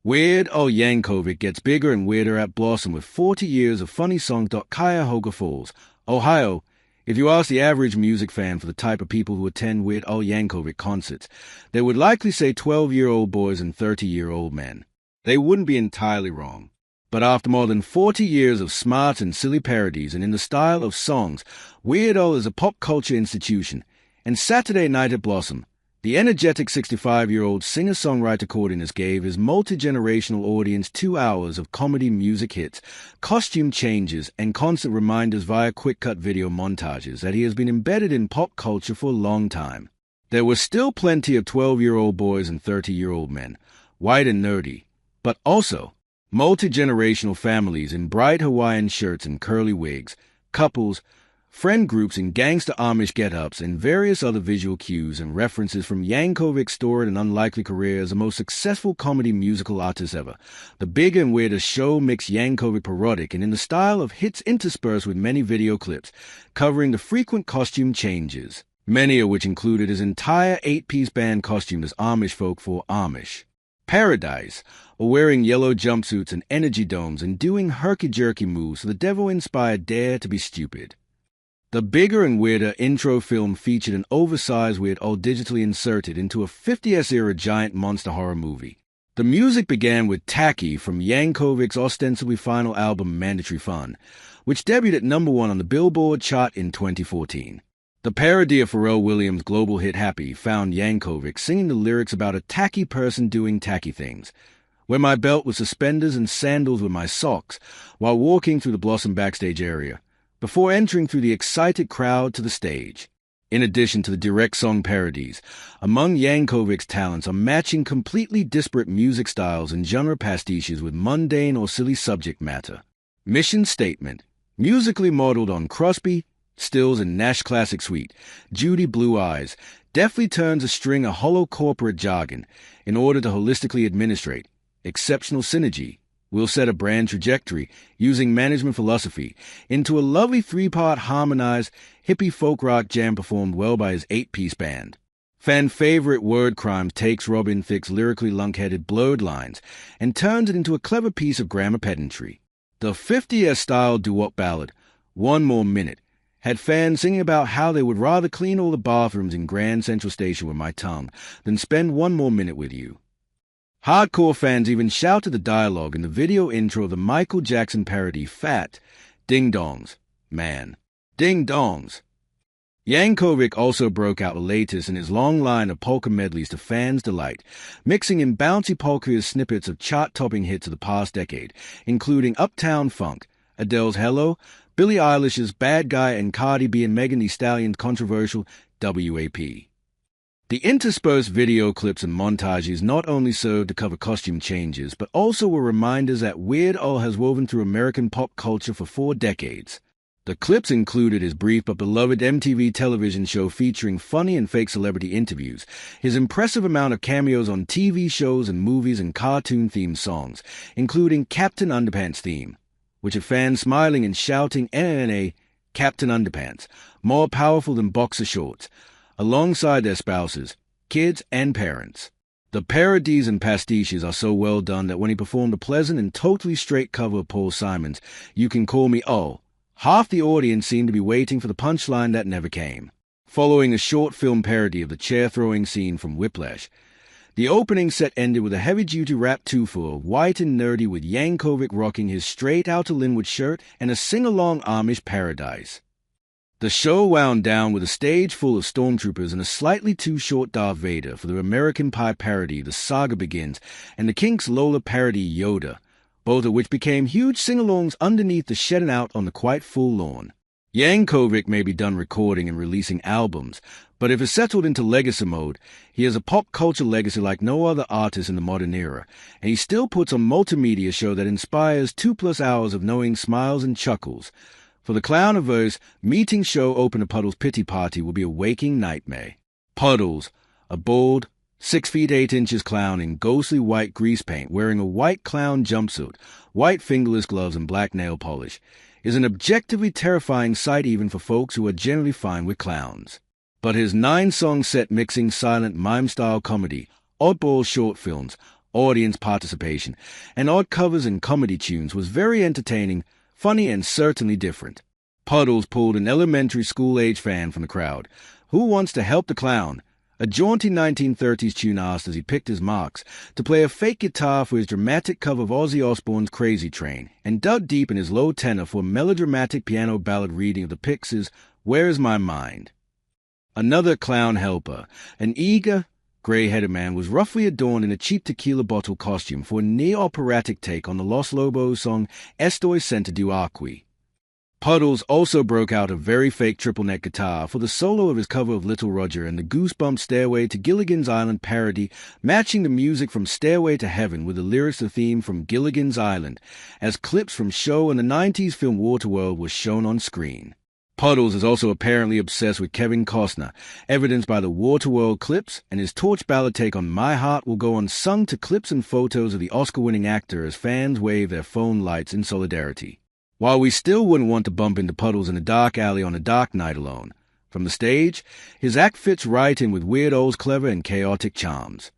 Weird Al Yankovic gets bigger and weirder at Blossom with 40 years of funny songs. Cuyahoga Falls, Ohio. If you ask the average music fan for the type of people who attend Weird Al Yankovic concerts, they would likely say 12-year-old boys and 30-year-old men. They wouldn't be entirely wrong. But after more than 40 years of smart and silly parodies and in the style of songs, Weird Al is a pop culture institution. And Saturday night at Blossom, the energetic 65-year-old singer-songwriter-accordionist gave his multi-generational audience 2 hours of comedy music hits, costume changes, and constant reminders via quick-cut video montages that he has been embedded in pop culture for a long time. There were still plenty of 12-year-old boys and 30-year-old men, white and nerdy, but also multi-generational families in bright Hawaiian shirts and curly wigs, couples, friend groups in gangster Amish get-ups, and various other visual cues and references from Yankovic's storied and unlikely career as the most successful comedy musical artist ever. The bigger and weirder show mixed Yankovic parodic and in the style of hits interspersed with many video clips, covering the frequent costume changes, many of which included his entire 8-piece band costume as Amish folk for Amish Paradise, or wearing yellow jumpsuits and energy domes and doing herky-jerky moves to the devil-inspired Dare to be Stupid. The bigger and weirder intro film featured an oversized Weird Al digitally inserted into a 50s-era giant monster horror movie. The music began with Tacky from Yankovic's ostensibly final album Mandatory Fun, which debuted at #1 on the Billboard chart in 2014. The parody of Pharrell Williams' global hit Happy found Yankovic singing the lyrics about a tacky person doing tacky things. Wear my belt with suspenders and sandals with my socks while walking through the Blossom backstage area, before entering through the excited crowd to the stage. In addition to the direct song parodies, among Yankovic's talents are matching completely disparate music styles and genre pastiches with mundane or silly subject matter. Mission statement: musically modeled on Crosby, Stills, and Nash classic suite, Judy Blue Eyes deftly turns a string of hollow corporate jargon in order to holistically administrate exceptional synergy. Will set a brand trajectory using management philosophy into a lovely 3-part harmonized hippie folk rock jam performed well by his 8-piece band. Fan favorite Word Crimes takes Robin Thicke's lyrically lunkheaded blurred lines and turns it into a clever piece of grammar pedantry. The 50s style doo-wop ballad, One More Minute, had fans singing about how they would rather clean all the bathrooms in Grand Central Station with my tongue than spend one more minute with you. Hardcore fans even shouted the dialogue in the video intro of the Michael Jackson parody Fat Ding Dongs, Man. Ding Dongs. Yankovic also broke out the latest in his long line of polka medleys to fans' delight, mixing in bouncy polka snippets of chart-topping hits of the past decade, including Uptown Funk, Adele's Hello, Billie Eilish's Bad Guy, and Cardi B and Megan Thee Stallion's controversial WAP. The interspersed video clips and montages not only served to cover costume changes, but also were reminders that Weird Al has woven through American pop culture for 4 decades. The clips included his brief but beloved MTV television show featuring funny and fake celebrity interviews, his impressive amount of cameos on TV shows and movies and cartoon-themed songs, including Captain Underpants theme, which had fans smiling and shouting NNA, Captain Underpants, more powerful than boxer shorts, alongside their spouses, kids, and parents. The parodies and pastiches are so well done that when he performed a pleasant and totally straight cover of Paul Simon's You Can Call Me Oh, half the audience seemed to be waiting for the punchline that never came. Following a short film parody of the chair-throwing scene from Whiplash, the opening set ended with a heavy-duty rap two-for, white and nerdy, with Yankovic rocking his straight-outta Linwood shirt and a sing-along Amish Paradise. The show wound down with a stage full of stormtroopers and a slightly too short Darth Vader for the American Pie parody The Saga Begins and the Kinks' Lola parody Yoda, both of which became huge sing-alongs underneath the shedding out on the quite full lawn. Yankovic may be done recording and releasing albums, but if he's settled into legacy mode, he has a pop culture legacy like no other artist in the modern era, and he still puts on a multimedia show that inspires 2+ hours of knowing smiles and chuckles. For the clown averse, meeting show opener Puddles' pity party will be a waking nightmare. Puddles, a bald, 6 feet 8 inches clown in ghostly white grease paint, wearing a white clown jumpsuit, white fingerless gloves, and black nail polish, is an objectively terrifying sight even for folks who are generally fine with clowns. But his 9-song set mixing silent mime-style comedy, oddball short films, audience participation, and odd covers and comedy tunes was very entertaining, funny, and certainly different. Puddles pulled an elementary school-age fan from the crowd. Who wants to help the clown? A jaunty 1930s tune asked as he picked his marks to play a fake guitar for his dramatic cover of Ozzy Osbourne's Crazy Train, and dug deep in his low tenor for a melodramatic piano ballad reading of the Pixies' Where's My Mind? Another clown helper, an eager, gray-headed man, was roughly adorned in a cheap tequila bottle costume for a near-operatic take on the Los Lobos song Estoy Senta du Aqui. Puddles also broke out a very fake triple-neck guitar for the solo of his cover of Little Roger and the Goosebump Stairway to Gilligan's Island parody, matching the music from Stairway to Heaven with the lyrics of the theme from Gilligan's Island, as clips from show and the 90s film Waterworld were shown on screen. Puddles is also apparently obsessed with Kevin Costner, evidenced by the Waterworld clips, and his torch ballad take on My Heart will go unsung to clips and photos of the Oscar-winning actor as fans wave their phone lights in solidarity. While we still wouldn't want to bump into Puddles in a dark alley on a dark night alone, from the stage, his act fits right in with Weird Al's clever and chaotic charms.